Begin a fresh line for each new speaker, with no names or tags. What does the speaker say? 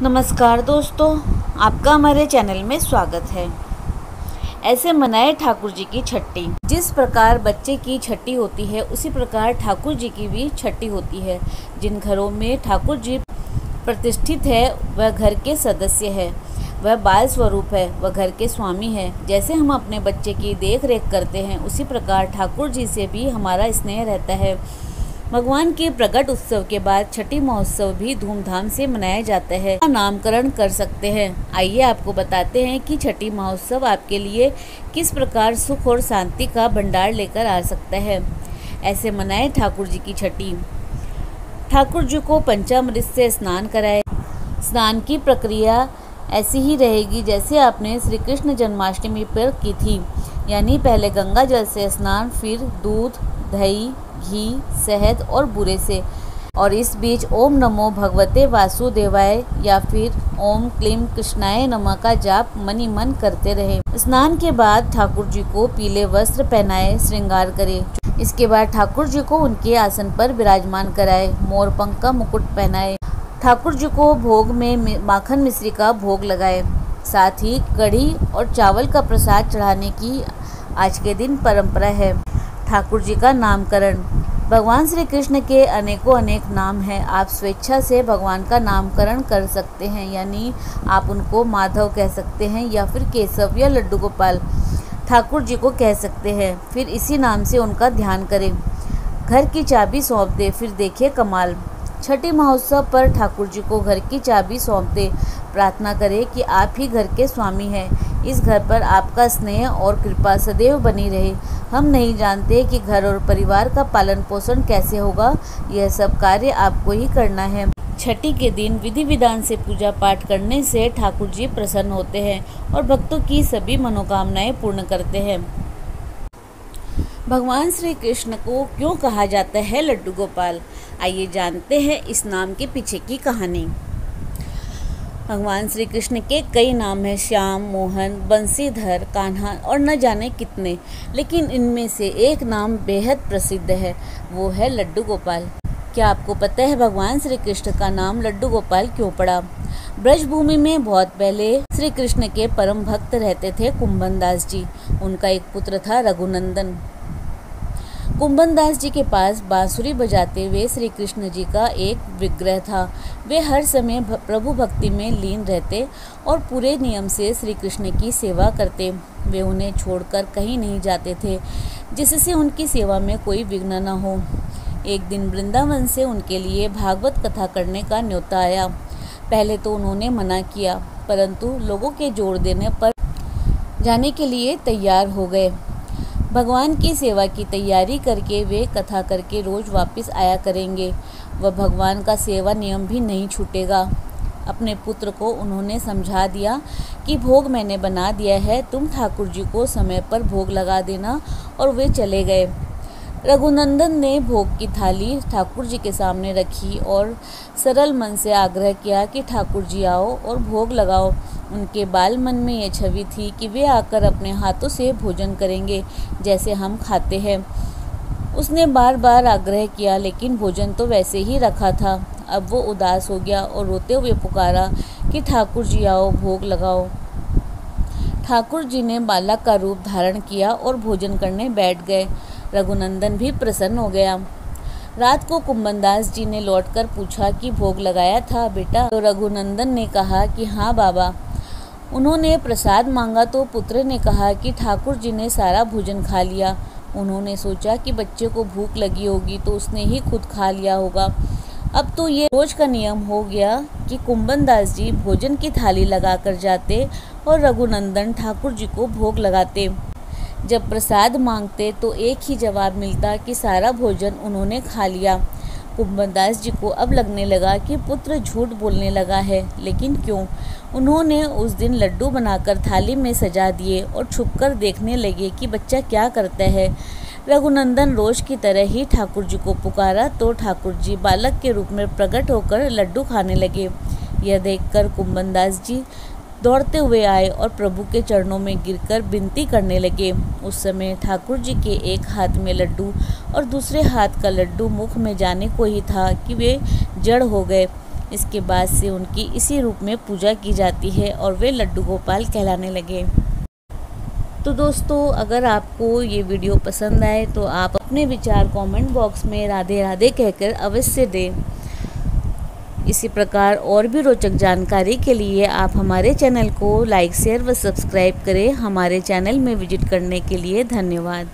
नमस्कार दोस्तों, आपका हमारे चैनल में स्वागत है। ऐसे मनाए ठाकुर जी की छठी। जिस प्रकार बच्चे की छठी होती है उसी प्रकार ठाकुर जी की भी छठी होती है। जिन घरों में ठाकुर जी प्रतिष्ठित है वह घर के सदस्य है, वह बाल स्वरूप है, वह घर के स्वामी है। जैसे हम अपने बच्चे की देख रेख करते हैं उसी प्रकार ठाकुर जी से भी हमारा स्नेह रहता है। भगवान के प्रकट उत्सव के बाद छठी महोत्सव भी धूमधाम से मनाया जाता है। नामकरण कर सकते हैं। आइए आपको बताते हैं कि छठी महोत्सव आपके लिए किस प्रकार सुख और शांति का भंडार लेकर आ सकता है। ऐसे मनाए ठाकुर जी की छठी। ठाकुर जी को पंचामृत से स्नान कराए। स्नान की प्रक्रिया ऐसी ही रहेगी जैसे आपने श्री कृष्ण जन्माष्टमी पर की थी, यानी पहले गंगा जल से स्नान, फिर दूध, दही, घी, शहद और बूरे से, और इस बीच ओम नमो भगवते वासुदेवाय या फिर ओम क्लीम कृष्णाय नमः का जाप मनि मन करते रहे। स्नान के बाद ठाकुर जी को पीले वस्त्र पहनाए, श्रृंगार करे। इसके बाद ठाकुर जी को उनके आसन पर विराजमान कराए, मोरपंख का मुकुट पहनाए। ठाकुर जी को भोग में माखन मिश्री का भोग लगाए। साथ ही कढ़ी और चावल का प्रसाद चढ़ाने की आज के दिन परंपरा है। ठाकुर जी का नामकरण। भगवान श्री कृष्ण के अनेकों अनेक नाम हैं। आप स्वेच्छा से भगवान का नामकरण कर सकते हैं, यानी आप उनको माधव कह सकते हैं या फिर केशव या लड्डू गोपाल ठाकुर जी को कह सकते हैं। फिर इसी नाम से उनका ध्यान करें। घर की चाबी सौंप दे, फिर देखिए कमाल। छठी महोत्सव पर ठाकुर जी को घर की चाबी सौंप दे। प्रार्थना करें कि आप ही घर के स्वामी हैं। इस घर पर आपका स्नेह और कृपा सदैव बनी रहे। हम नहीं जानते कि घर और परिवार का पालन पोषण कैसे होगा, यह सब कार्य आपको ही करना है। छठी के दिन विधि विधान से पूजा पाठ करने से ठाकुर जी प्रसन्न होते हैं और भक्तों की सभी मनोकामनाएं पूर्ण करते हैं। भगवान श्री कृष्ण को क्यों कहा जाता है लड्डू गोपाल? आइए जानते हैं इस नाम के पीछे की कहानी। भगवान श्री कृष्ण के कई नाम हैं, श्याम, मोहन, बंसीधर, कान्हा और न जाने कितने, लेकिन इनमें से एक नाम बेहद प्रसिद्ध है, वो है लड्डू गोपाल। क्या आपको पता है भगवान श्री कृष्ण का नाम लड्डू गोपाल क्यों पड़ा? ब्रजभूमि में बहुत पहले श्री कृष्ण के परम भक्त रहते थे कुंभन दास जी। उनका एक पुत्र था रघुनंदन। कुंभन दास जी के पास बांसुरी बजाते हुए श्री कृष्ण जी का एक विग्रह था। वे हर समय प्रभु भक्ति में लीन रहते और पूरे नियम से श्री कृष्ण की सेवा करते। वे उन्हें छोड़कर कहीं नहीं जाते थे, जिससे उनकी सेवा में कोई विघ्न न हो। एक दिन वृंदावन से उनके लिए भागवत कथा करने का न्योता आया। पहले तो उन्होंने मना किया, परंतु लोगों के जोर देने पर जाने के लिए तैयार हो गए। भगवान की सेवा की तैयारी करके वे कथा करके रोज वापस आया करेंगे। वह भगवान का सेवा नियम भी नहीं छूटेगा। अपने पुत्र को उन्होंने समझा दिया कि भोग मैंने बना दिया है, तुम ठाकुर जी को समय पर भोग लगा देना, और वे चले गए। रघुनंदन ने भोग की थाली ठाकुर जी के सामने रखी और सरल मन से आग्रह किया कि ठाकुर जी आओ और भोग लगाओ। उनके बाल मन में यह छवि थी कि वे आकर अपने हाथों से भोजन करेंगे जैसे हम खाते हैं। उसने बार बार आग्रह किया, लेकिन भोजन तो वैसे ही रखा था। अब वो उदास हो गया और रोते हुए पुकारा कि ठाकुर जी आओ, भोग लगाओ। ठाकुर जी ने बालक का रूप धारण किया और भोजन करने बैठ गए। रघुनंदन भी प्रसन्न हो गया। रात को कुंभन दास जी ने लौटकर पूछा कि भोग लगाया था बेटा? तो रघुनंदन ने कहा कि हाँ बाबा। उन्होंने प्रसाद मांगा तो पुत्र ने कहा कि ठाकुर जी ने सारा भोजन खा लिया। उन्होंने सोचा कि बच्चे को भूख लगी होगी तो उसने ही खुद खा लिया होगा। अब तो ये रोज का नियम हो गया कि कुंभन दास जी भोजन की थाली लगाकर जाते और रघुनंदन ठाकुर जी को भोग लगाते। जब प्रसाद मांगते तो एक ही जवाब मिलता कि सारा भोजन उन्होंने खा लिया। कुंभन दास जी को अब लगने लगा कि पुत्र झूठ बोलने लगा है, लेकिन क्यों? उन्होंने उस दिन लड्डू बनाकर थाली में सजा दिए और छुपकर देखने लगे कि बच्चा क्या करता है। रघुनंदन रोज की तरह ही ठाकुर जी को पुकारा तो ठाकुर जी बालक के रूप में प्रकट होकर लड्डू खाने लगे। यह देखकर कुंभन दास जी दौड़ते हुए आए और प्रभु के चरणों में गिरकर विनती करने लगे। उस समय ठाकुर जी के एक हाथ में लड्डू और दूसरे हाथ का लड्डू मुख में जाने को ही था कि वे जड़ हो गए। इसके बाद से उनकी इसी रूप में पूजा की जाती है और वे लड्डू गोपाल कहलाने लगे। तो दोस्तों, अगर आपको ये वीडियो पसंद आए तो आप अपने विचार कमेंट बॉक्स में राधे राधे कहकर अवश्य दें। इसी प्रकार और भी रोचक जानकारी के लिए आप हमारे चैनल को लाइक शेयर व सब्सक्राइब करें। हमारे चैनल में विजिट करने के लिए धन्यवाद।